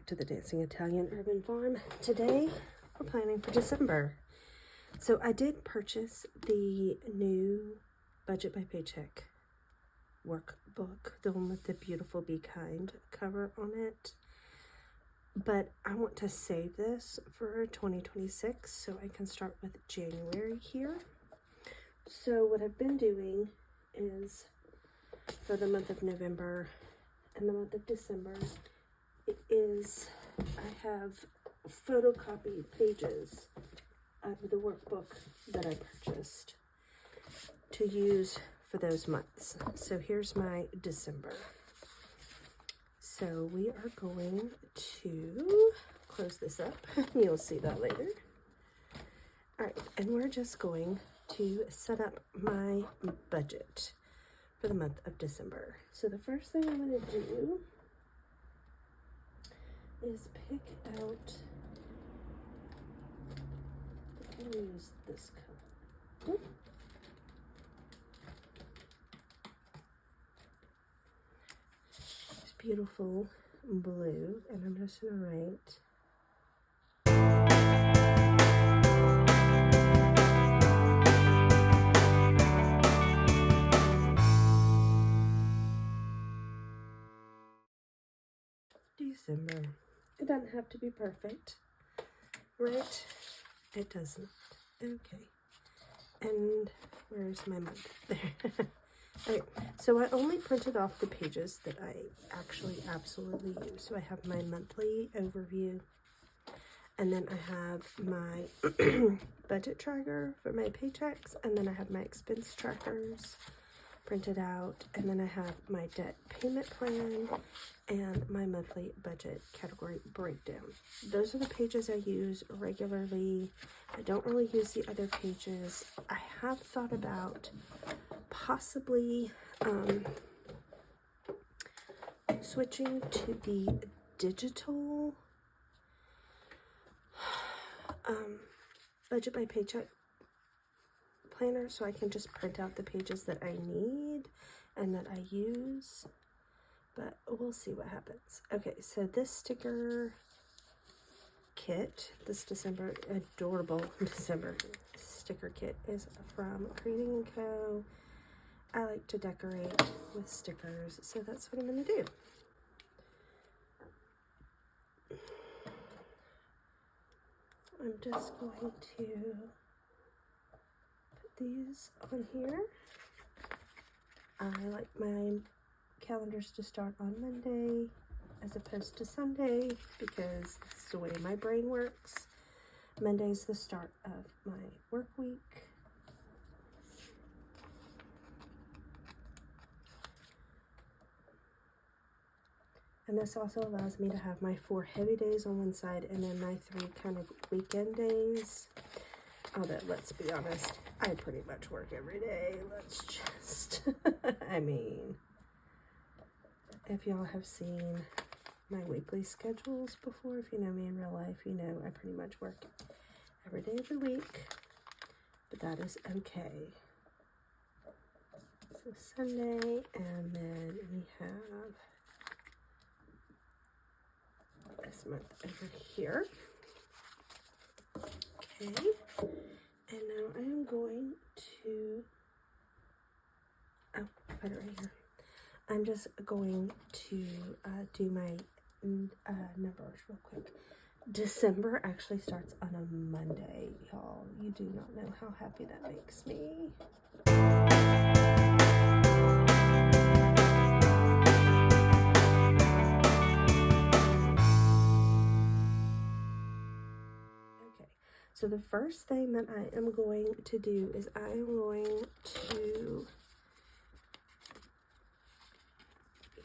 back to the Dancing Italian Urban Farm. Today, we're planning for December. So I did purchase the new Budget by Paycheck workbook, the one with the beautiful Be Kind cover on it. But I want to save this for 2026 so I can start with January here. So what I've been doing is for the month of November and the month of December, I have photocopied pages of the workbook that I purchased to use for those months. So here's my December. So we are going to close this up. You'll see that later. All right, and we're just going to set up my budget for the month of December. So the first thing I'm going to do is pick out, I'm going to use this color. It's beautiful blue, and I'm just going to write December. It doesn't have to be perfect, right? It doesn't. Okay. And where's my month? There. Alright, so I only printed off the pages that I actually absolutely use. So I have my monthly overview, and then I have my budget tracker for my paychecks, and then I have my expense trackers printed out, and then I have my debt payment plan and my monthly budget category breakdown. Those are the pages I use regularly. I don't really use the other pages. I have thought about possibly switching to the digital budget by paycheck planner, so I can just print out the pages that I need and that I use, but we'll see what happens. Okay, so this sticker kit, this December, adorable December sticker kit, is from Creating & Co. I like to decorate with stickers, so that's what I'm going to do. I'm just going to these on here. I like my calendars to start on Monday as opposed to Sunday because that's the way my brain works. Monday's the start of my work week. And this also allows me to have my 4 heavy days on one side and then my 3 kind of weekend days. Although, let's be honest, I pretty much work every day. Let's just, I mean, if y'all have seen my weekly schedules before, if you know me in real life, you know I pretty much work every day of the week, but that is okay. So Sunday, and then we have this month over here. Okay. And now I am going to, oh, I put it right here. I'm just going to do my numbers real quick. December actually starts on a Monday, y'all. You do not know how happy that makes me. So the first thing that I am going to do is I am going to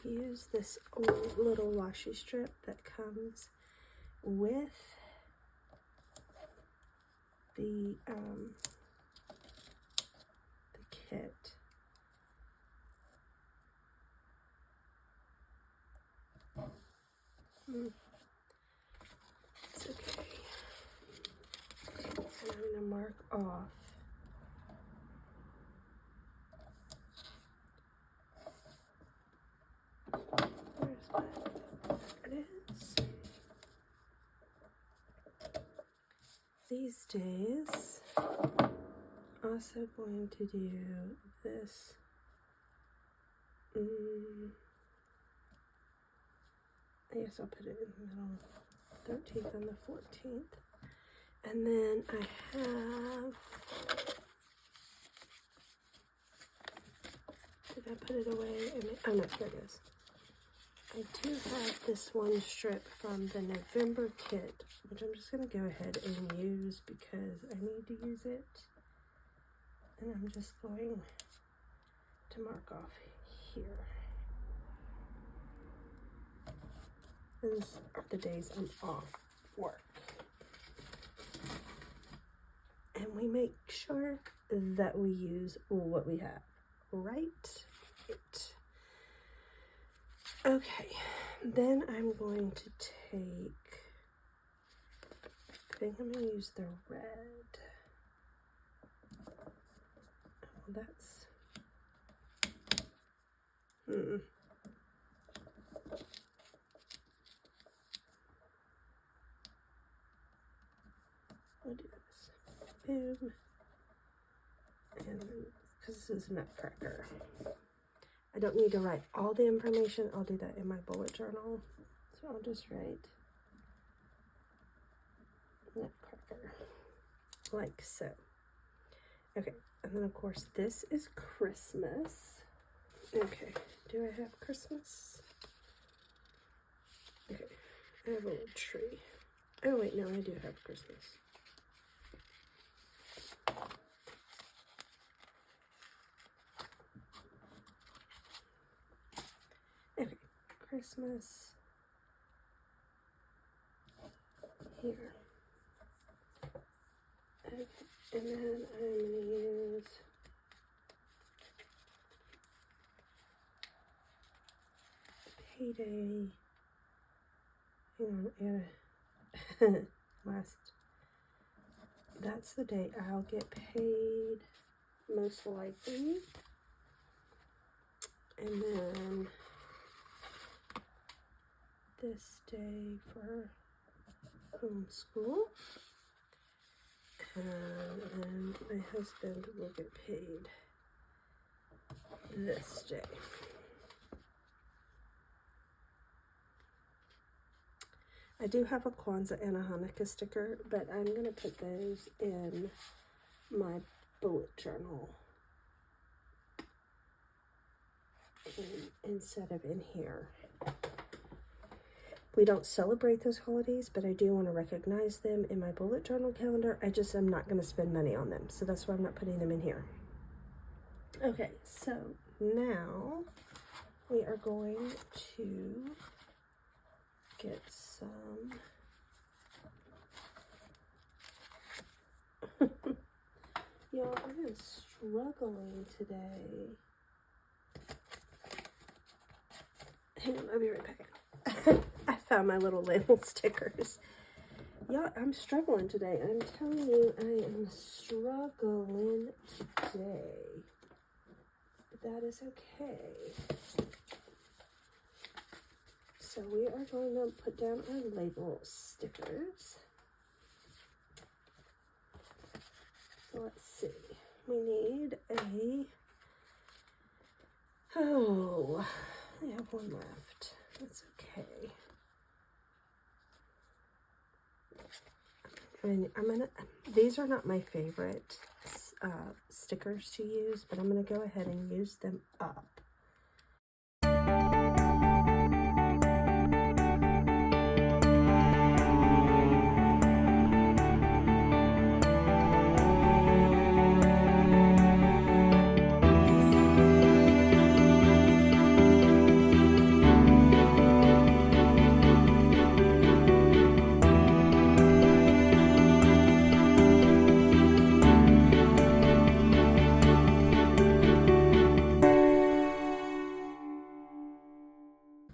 use this old little washi strip that comes with the kit. It's okay. And I'm going to mark off where's my, there it is. these days, also going to do this. I guess I'll put it in the middle, 13th and the 14th. And then I have, did I put it away? Oh no, here it is. I do have this one strip from the November kit, which I'm just going to go ahead and use because I need to use it. And I'm just going to mark off here. These are the days I'm off work. And we make sure that we use what we have, right? Okay, then I'm going to take, I think I'm going to use the red. Oh, that's, I'll do this. Boom. And because this is Nutcracker. I don't need to write all the information. I'll do that in my bullet journal. So I'll just write Nutcracker, like so. Okay, and then of course this is Christmas. Okay, do I have Christmas? Okay, I have a little tree. Oh wait, no, I do have Christmas. Okay, Christmas here. Okay, and then I'm going to use payday. Hang on, I gotta last. That's the day I'll get paid, most likely. And then this day for homeschool. And my husband will get paid this day. I do have a Kwanzaa and a Hanukkah sticker, but I'm going to put those in my bullet journal instead of in here. We don't celebrate those holidays, but I do want to recognize them in my bullet journal calendar. I just am not going to spend money on them, so that's why I'm not putting them in here. Okay, so now we are going to get some y'all, I am struggling today. Hang on, I'll be right back. I found my little label stickers. Y'all, I'm struggling today. I'm telling you, I am struggling today. But that is okay. So we are going to put down our label stickers. So let's see. We need a, oh, I have one left. That's okay. And I'm gonna, these are not my favorite stickers to use, but I'm gonna go ahead and use them up.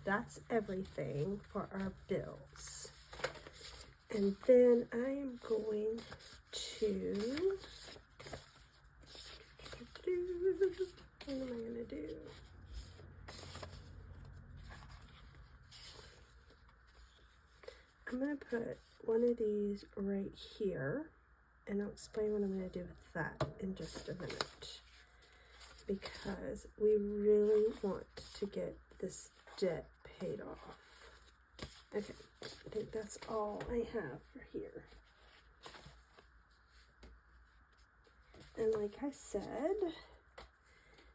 That's everything for our bills. And then I am going to, what am I going to do? I'm going to put one of these right here. And I'll explain what I'm going to do with that in just a minute. Because we really want to get this debt paid off. Okay, I think that's all I have for here. And like I said,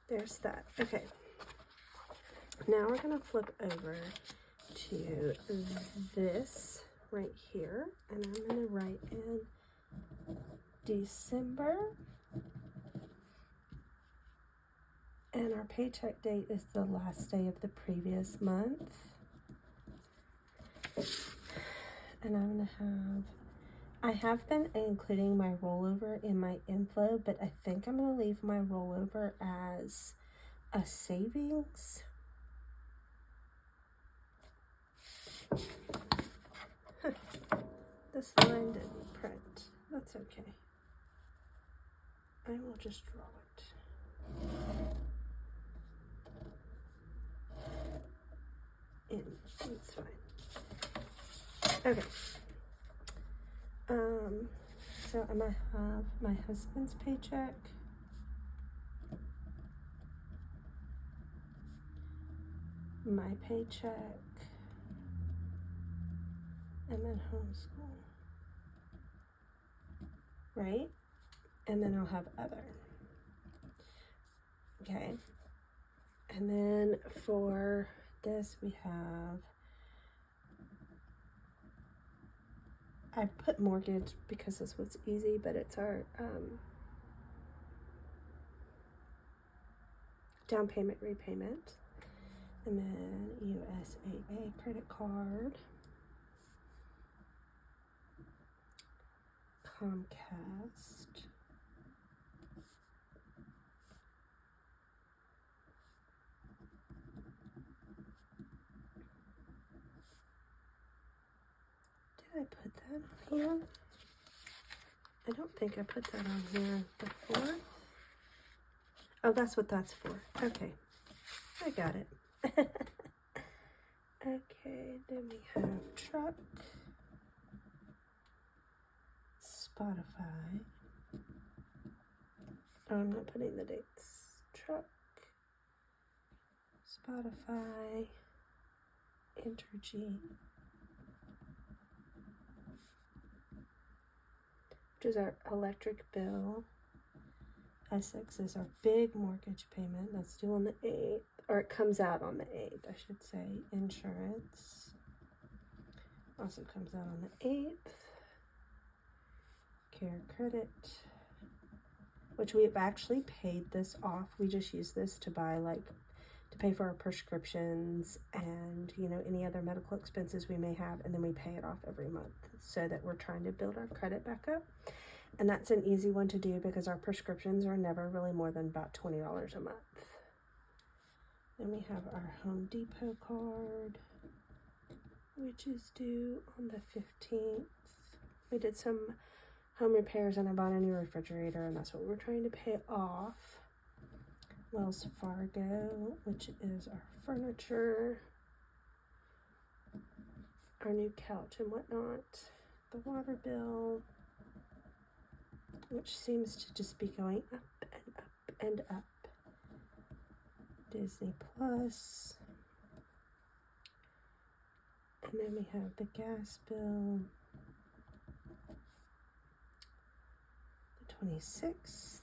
there's that. Okay, now we're going to flip over to this right here. And I'm going to write in December. And our paycheck date is the last day of the previous month. And I'm going to have, I have been including my rollover in my info, but I think I'm going to leave my rollover as a savings. This line didn't print. That's okay. I will just draw it. It's fine. Okay. So I'm gonna have my husband's paycheck, my paycheck, and then homeschool, right? And then I'll have other. Okay. And then for this we have, I put mortgage because this was easy, but it's our down payment repayment. And then USAA credit card, Comcast, did I put that on here? I don't think I put that on here before. Oh, that's what that's for. Okay, I got it. Okay, then we have truck, Spotify. Oh, I'm not putting the dates. Truck, Spotify, Entergy, which is our electric bill. Essex is our big mortgage payment. That's due on the 8th, or it comes out on the 8th, I should say. Insurance also comes out on the 8th. Care credit, which we have actually paid this off. We just use this to buy, like, to pay for our prescriptions and, you know, any other medical expenses we may have, and then we pay it off every month so that we're trying to build our credit back up. And that's an easy one to do because our prescriptions are never really more than about $20 a month. Then we have our Home Depot card, which is due on the 15th. We did some home repairs and I bought a new refrigerator, and that's what we're trying to pay off. Wells Fargo, which is our furniture, our new couch and whatnot, the water bill, which seems to just be going up and up and up. Disney Plus. And then we have the gas bill, the 26th.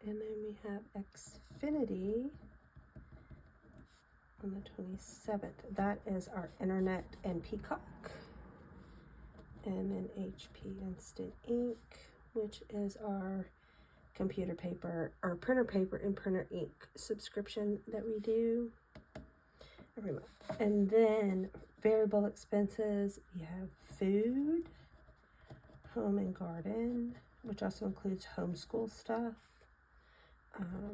And then we have Xfinity on the 27th. That is our internet and Peacock. And then HP Instant Ink, which is our computer paper, or printer paper and printer ink subscription that we do every month. And then variable expenses, we have food, home and garden, which also includes homeschool stuff,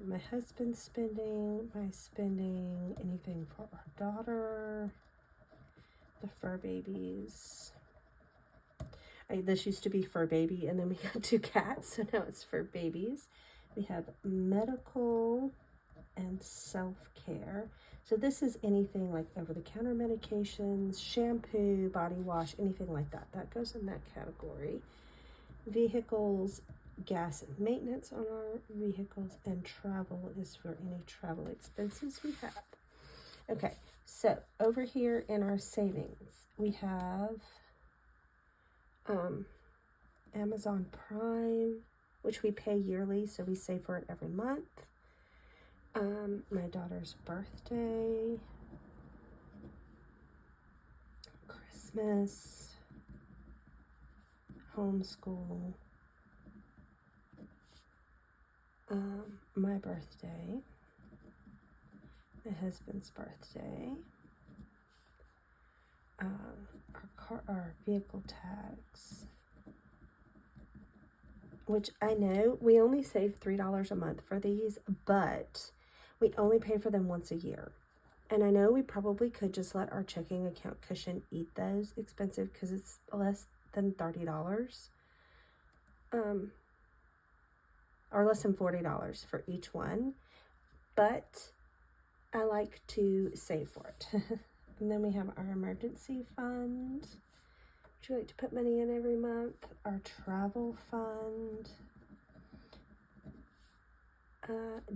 my husband's spending, my spending, anything for our daughter, the fur babies. This used to be fur baby, and then we got 2 cats, so now it's fur babies. We have medical and self-care. So this is anything like over-the-counter medications, shampoo, body wash, anything like that. That goes in that category. vehicles, gas and maintenance on our vehicles, and travel is for any travel expenses we have. Okay, so over here in our savings, we have Amazon Prime, which we pay yearly, so we save for it every month. My daughter's birthday, Christmas, homeschool, my birthday, my husband's birthday, our vehicle tax, which I know we only save $3 a month for these, but we only pay for them once a year. And I know we probably could just let our checking account cushion eat those expensive because it's less than $30. Or less than $40 for each one. But I like to save for it. And then we have our emergency fund, which we like to put money in every month. Our travel fund.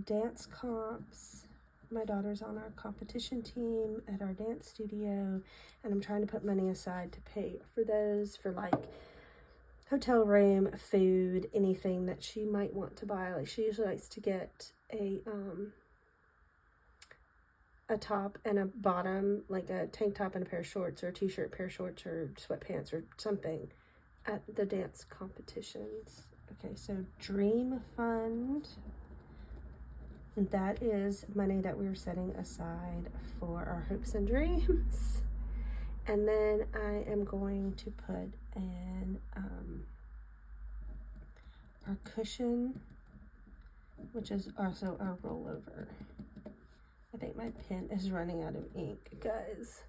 Dance comps. My daughter's on our competition team at our dance studio, and I'm trying to put money aside to pay for those, for like hotel room, food, anything that she might want to buy. Like she usually likes to get a top and a bottom, like a tank top and a pair of shorts, or a t-shirt, pair of shorts, or sweatpants, or something at the dance competitions. Okay, so Dream Fund. That is money that we're setting aside for our hopes and dreams. And then I am going to put in our cushion, which is also our rollover. I think my pen is running out of ink, guys.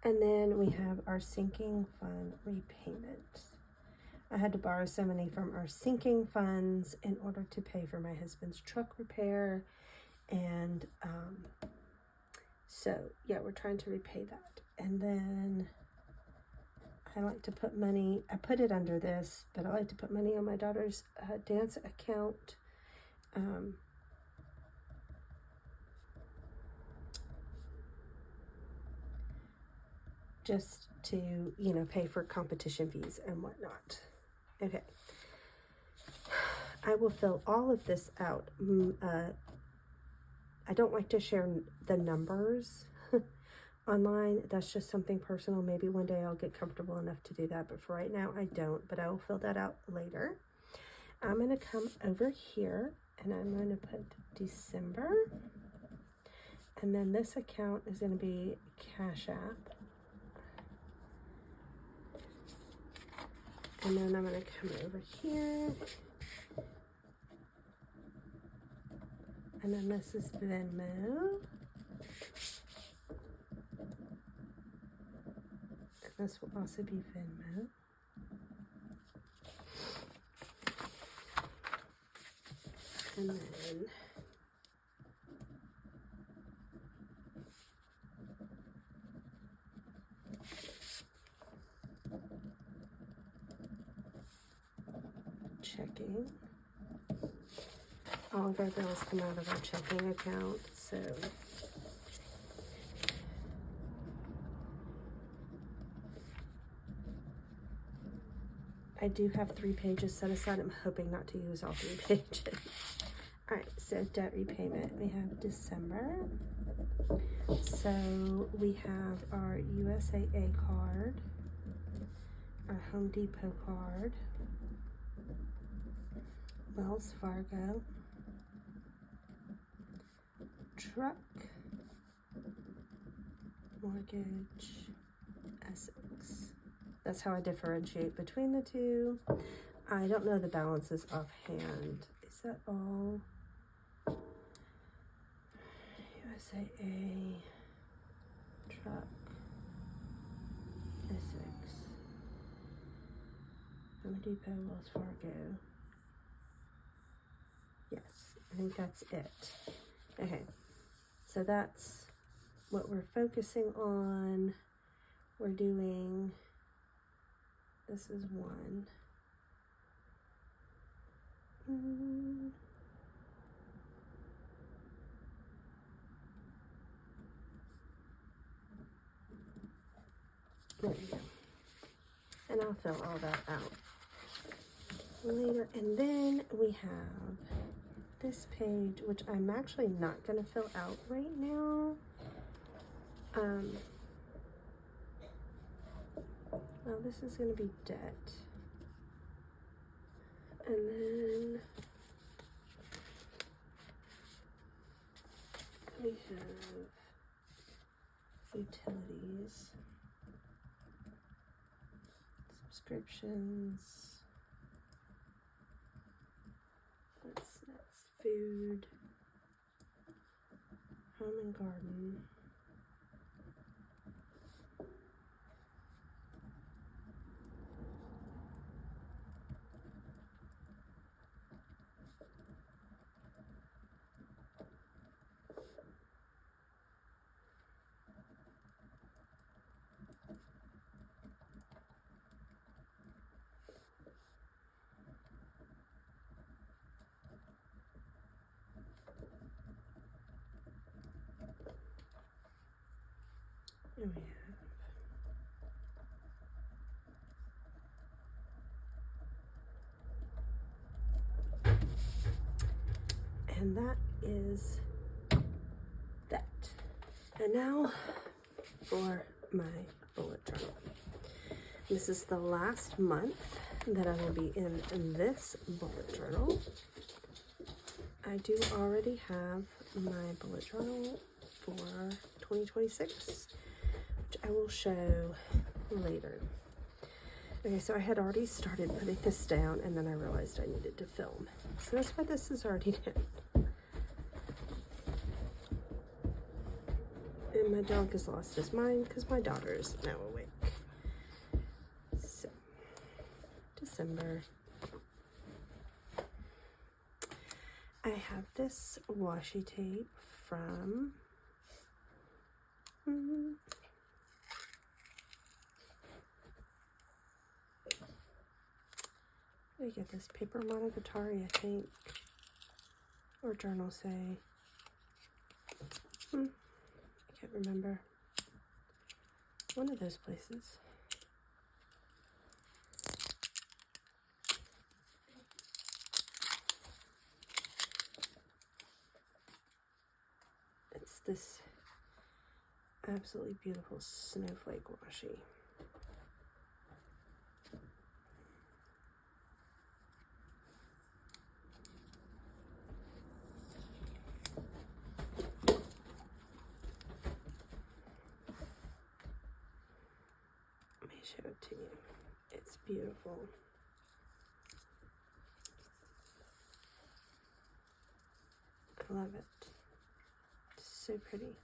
And then we have our sinking fund repayments. I had to borrow some money from our sinking funds in order to pay for my husband's truck repair. And so, yeah, we're trying to repay that. And then I like to put money, I put it under this, but I like to put money on my daughter's dance account. Just to, you know, pay for competition fees and whatnot. Okay. I will fill all of this out. I don't like to share the numbers online. That's just something personal. Maybe one day I'll get comfortable enough to do that, but for right now I don't, but I will fill that out later. I'm going to come over here and I'm going to put December, and then this account is going to be Cash App, and then I'm going to come over here, and then this is Venmo. This will also be Venmo. And then checking. All of our bills come out of our checking account, so I do have 3 pages set aside. I'm hoping not to use all 3 pages. All right, so debt repayment. We have December. So we have our USAA card, our Home Depot card, Wells Fargo, truck, mortgage, Essex. That's how I differentiate between the two. I don't know the balances offhand. Is that all? USAA, truck, Essex, Home Depot, Wells Fargo. Yes, I think that's it. Okay, so that's what we're focusing on. We're doing, this is 1, There we go. And I'll fill all that out later. And then we have this page, which I'm actually not going to fill out right now. Well, this is going to be debt. And then we have utilities, subscriptions, what's next? Food, home and garden. And we have, and that is that. And now for my bullet journal. This is the last month that I will be in this bullet journal. I do already have my bullet journal for 2026, which I will show later. Okay, so I had already started putting this down, and then I realized I needed to film. So that's why this is already done. And my dog has lost his mind because my daughter is now awake. So, December. I have this washi tape from I get this Paper Monogatari, I think, or Journal Say. I can't remember. One of those places. It's this absolutely beautiful snowflake washi. Let me show it to you. It's beautiful. I love it. It's so pretty.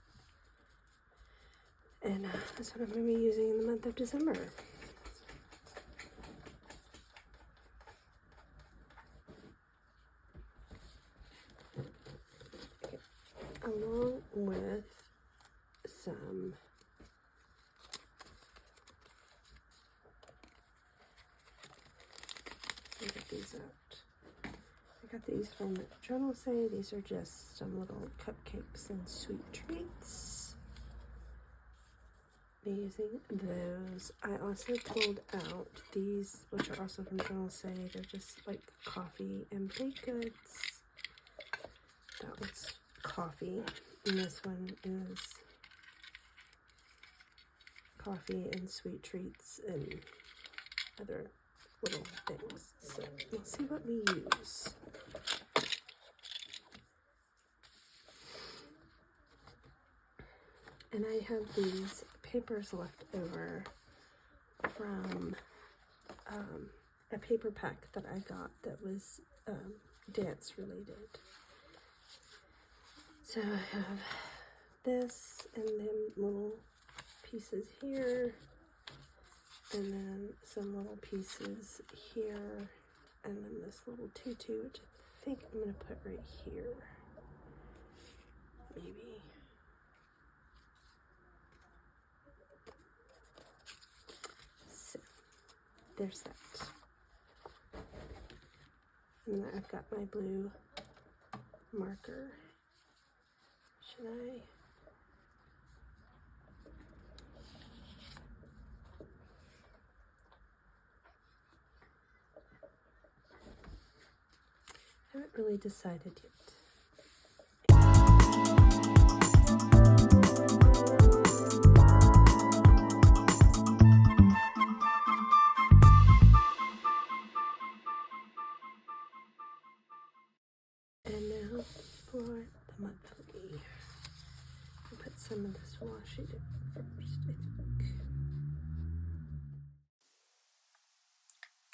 And that's what I'm going to be using in the month of December. Okay. Along with some get these out. I got these from Journal Say. These are just some little cupcakes and sweet treats. Be using those. I also pulled out these, which are also from Journal Say. They're just like coffee and baked goods. That one's coffee, and this one is coffee and sweet treats and other little things. So we'll see what we use. And I have these papers left over from a paper pack that I got that was dance related. So I have this and then little pieces here, and then some little pieces here, and then this little tutu, which I think I'm going to put right here, maybe. So there's that. And then I've got my blue marker. Should I? I haven't really decided yet. And now for the monthly. I'll put some of this washi down first, I think.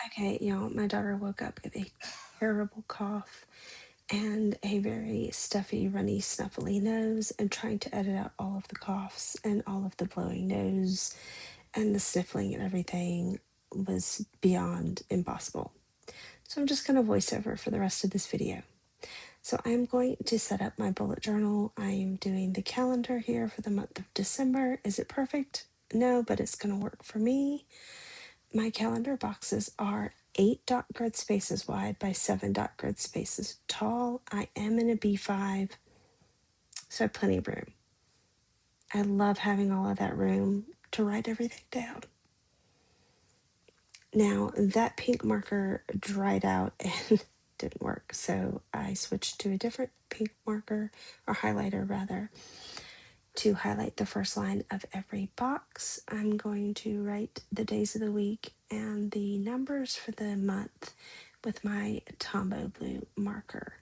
Okay, y'all, my daughter woke up with a terrible cough and a very stuffy, runny, snuffly nose, and trying to edit out all of the coughs and all of the blowing nose and the sniffling and everything was beyond impossible. So I'm just going to voice over for the rest of this video. So I'm going to set up my bullet journal. I'm doing the calendar here for the month of December. Is it perfect? No, but it's going to work for me. My calendar boxes are 8 dot grid spaces wide by 7 dot grid spaces tall. I am in a B5, so I have plenty of room. I love having all of that room to write everything down. Now, that pink marker dried out and didn't work, so I switched to a different pink marker, or highlighter rather, to highlight the first line of every box. I'm going to write the days of the week and the numbers for the month with my Tombow blue marker.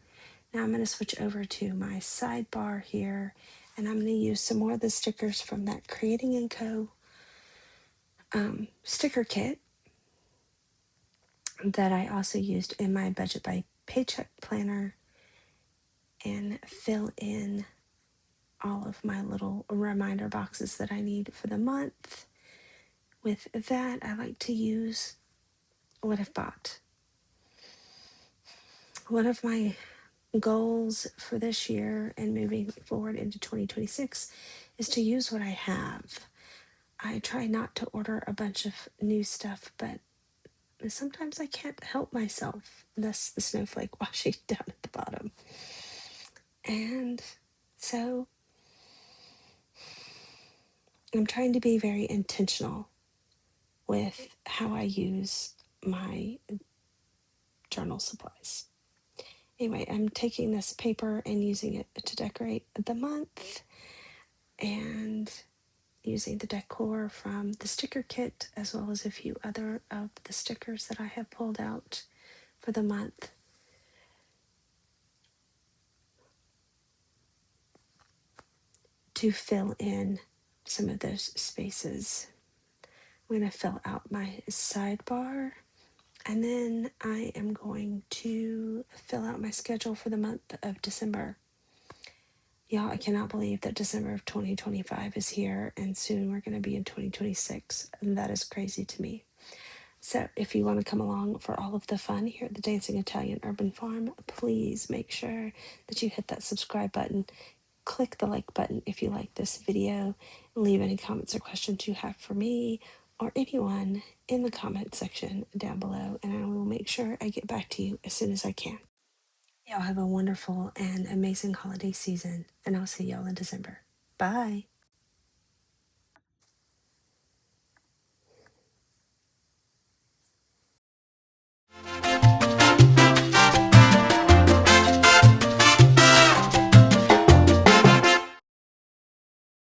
Now I'm going to switch over to my sidebar here, and I'm going to use some more of the stickers from that Creating & Co. Sticker kit that I also used in my Budget by Paycheck planner, and fill in all of my little reminder boxes that I need for the month. With that, I like to use what I've bought. One of my goals for this year and moving forward into 2026 is to use what I have. I try not to order a bunch of new stuff, but sometimes I can't help myself. Thus the snowflake washi down at the bottom. And so I'm trying to be very intentional with how I use my journal supplies. Anyway, I'm taking this paper and using it to decorate the month, and using the decor from the sticker kit, as well as a few other of the stickers that I have pulled out for the month. To fill in some of those spaces. I'm going to fill out my sidebar, and then I am going to fill out my schedule for the month of December. Y'all, I cannot believe that December of 2025 is here, and soon we're going to be in 2026, and that is crazy to me. So if you want to come along for all of the fun here at the Dancing Italian Urban Farm, please make sure that you hit that subscribe button. Click the like button if you like this video, and leave any comments or questions you have for me or anyone in the comment section down below, and I will make sure I get back to you as soon as I can. Y'all have a wonderful and amazing holiday season, and I'll see y'all in December. Bye.